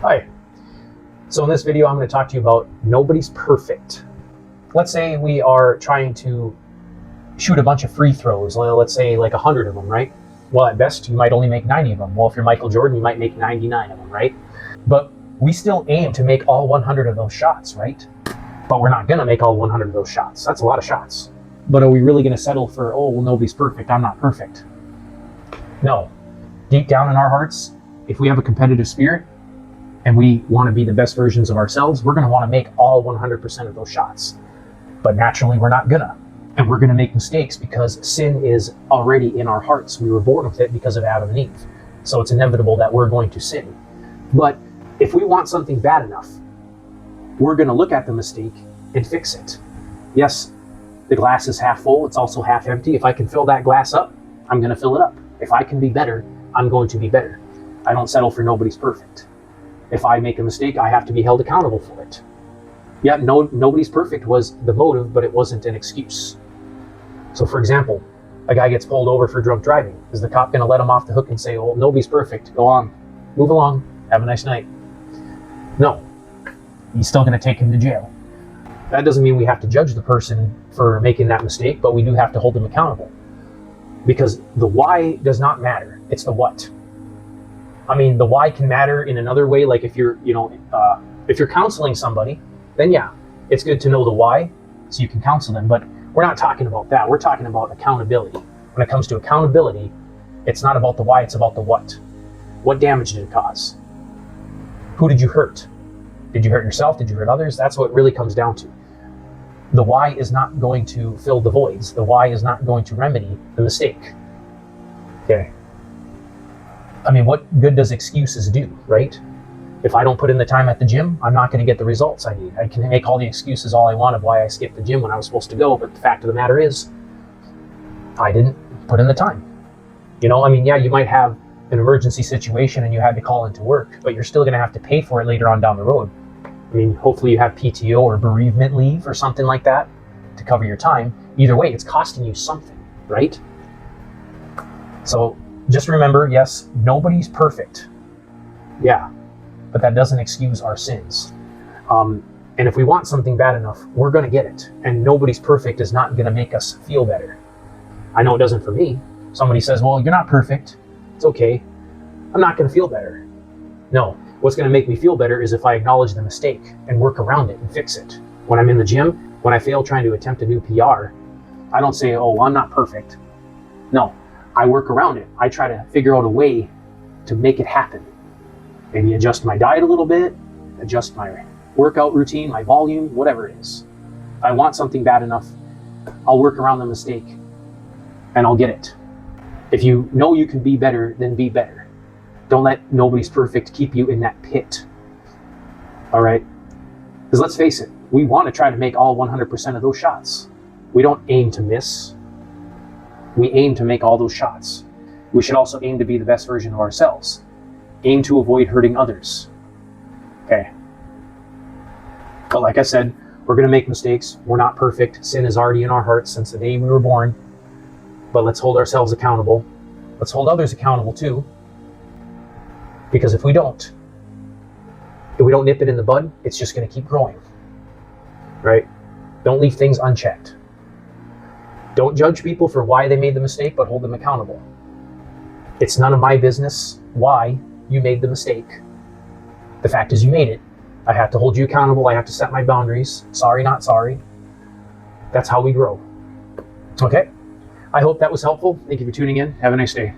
Hi. So in this video, I'm going to talk to you about nobody's perfect. Let's say we are trying to shoot a bunch of free throws. Let's say like 100 of them, right? Well, at best, you might only make 90 of them. Well, if you're Michael Jordan, you might make 99 of them, right? But we still aim to make all 100 of those shots, right? But we're not going to make all 100 of those shots. That's a lot of shots. But are we really going to settle for, oh, well, nobody's perfect, I'm not perfect? No. Deep down in our hearts, if we have a competitive spirit, and we want to be the best versions of ourselves, we're going to want to make all 100% of those shots. But naturally, we're not gonna. And we're going to make mistakes because sin is already in our hearts. We were born with it because of Adam and Eve. So it's inevitable that we're going to sin. But if we want something bad enough, we're going to look at the mistake and fix it. Yes, the glass is half full. It's also half empty. If I can fill that glass up, I'm going to fill it up. If I can be better, I'm going to be better. I don't settle for nobody's perfect. If I make a mistake, I have to be held accountable for it. Yeah, nobody's perfect was the motive, but it wasn't an excuse. So for example, a guy gets pulled over for drunk driving. Is the cop going to let him off the hook and say, well, nobody's perfect, go on, move along, have a nice night? No, he's still going to take him to jail. That doesn't mean we have to judge the person for making that mistake, but we do have to hold them accountable. Because the why does not matter, it's the what. I mean, the why can matter in another way. Like if you're counseling somebody, then yeah, it's good to know the why so you can counsel them. But we're not talking about that. We're talking about accountability. When it comes to accountability, it's not about the why, it's about the what. What damage did it cause? Who did you hurt? Did you hurt yourself? Did you hurt others? That's what it really comes down to. The why is not going to fill the voids. The why is not going to remedy the mistake. Okay. I mean, what good does excuses do, right? If I don't put in the time at the gym, I'm not going to get the results I need. I can make all the excuses all I want of why I skipped the gym when I was supposed to go, but the fact of the matter is, I didn't put in the time. I mean, yeah, you might have an emergency situation and you had to call into work, but you're still going to have to pay for it later on down the road. I mean, hopefully you have PTO or bereavement leave or something like that to cover your time. Either way, it's costing you something, right? So just remember, yes, nobody's perfect. Yeah, but that doesn't excuse our sins. And if we want something bad enough, we're going to get it. And nobody's perfect is not going to make us feel better. I know it doesn't for me. Somebody says, well, you're not perfect. It's okay. I'm not going to feel better. No, what's going to make me feel better is if I acknowledge the mistake and work around it and fix it. When I'm in the gym, when I fail trying to attempt a new PR, I don't say, oh, I'm not perfect. No. I work around it. I try to figure out a way to make it happen. Maybe adjust my diet a little bit, adjust my workout routine, my volume, whatever it is. If I want something bad enough, I'll work around the mistake and I'll get it. If you know you can be better, then be better. Don't let nobody's perfect keep you in that pit. All right? Because let's face it, we want to try to make all 100% of those shots. We don't aim to miss. We aim to make all those shots. We should also aim to be the best version of ourselves. Aim to avoid hurting others. Okay. But like I said, we're going to make mistakes. We're not perfect. Sin is already in our hearts since the day we were born. But let's hold ourselves accountable. Let's hold others accountable too. Because if we don't nip it in the bud, it's just going to keep growing. Right? Don't leave things unchecked. Don't judge people for why they made the mistake, but hold them accountable. It's none of my business why you made the mistake. The fact is you made it. I have to hold you accountable. I have to set my boundaries. Sorry, not sorry. That's how we grow. Okay? I hope that was helpful. Thank you for tuning in. Have a nice day.